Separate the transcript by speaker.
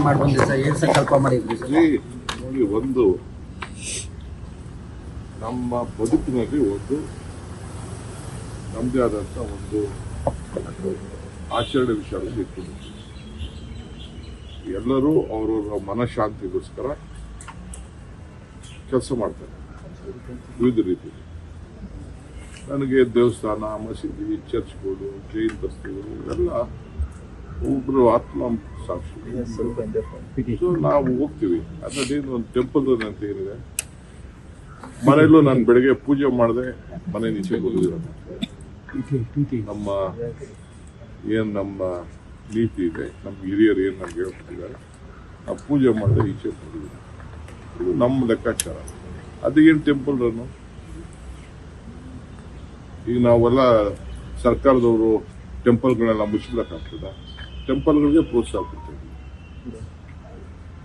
Speaker 1: ಮಾಡಿ ಬಂದ್ರಿ ಸರ್, ಏನು ಸಂಕಲ್ಪ ಮಾಡಿದ್ರಿ ಸರ್?
Speaker 2: ನೋಡಿ, ಒಂದು ನಮ್ಮ ಬದುಕಿನಲ್ಲಿ ಒಂದು ನಮ್ಮದೇ ಆದಂಥ ಒಂದು ಆಚರಣೆ ವಿಚಾರದಲ್ಲಿ ಇರ್ತದೆ. ಎಲ್ಲರೂ ಅವರವರ ಮನಃಶಾಂತಿಗೋಸ್ಕರ ಕೆಲಸ ಮಾಡ್ತಾರೆ ವಿವಿಧ ರೀತಿ. ನನಗೆ ದೇವಸ್ಥಾನ, ಮಸೀದಿ, ಚರ್ಚ್ಗಳು, ಜೈನ್ ಬಸ್ತಿಗಳು ಎಲ್ಲ ಒಬ್ಬರು ಆತ್ಮ ಸಾಕ್ಷಿ. ಸೊ ನಾವು ಹೋಗ್ತೀವಿ. ಅದರದ್ದೇನು ಒಂದು ಟೆಂಪಲ್ ಅಂತ ಏನಿದೆ, ಮನೆಯಲ್ಲೂ ನಾನು ಬೆಳಗ್ಗೆ ಪೂಜೆ ಮಾಡಿದೆ, ಮನೆ ನೀಚೆ ಹೋಗಿರೋದು. ನಮ್ಮ ನೀತಿ ಇದೆ, ನಮ್ಮ ಹಿರಿಯರು ಏನು ನಮ್ಗೆ ಹೇಳ್ಕೊಟ್ಟಿದ್ದಾರೆ, ಆ ಪೂಜೆ ಮಾಡಿದೆ ಈಚೆ ಹೋಗಿದ್ದೀವಿ. ಇದು ನಮ್ಮ ಲೆಕ್ಕಾಚಾರ. ಅದೇನು ಟೆಂಪಲ್ ರನ್ನು. ಈಗ ನಾವೆಲ್ಲ ಸರ್ಕಾರದವರು ಟೆಂಪಲ್ಗಳನ್ನೆಲ್ಲ ಮುಚ್ಚಬೇಕಾಗ್ತದ? ಟೆಂಪಲ್ಗಳಿಗೆ ಪ್ರೋತ್ಸಾಹ ಕೊಡ್ತೀವಿ.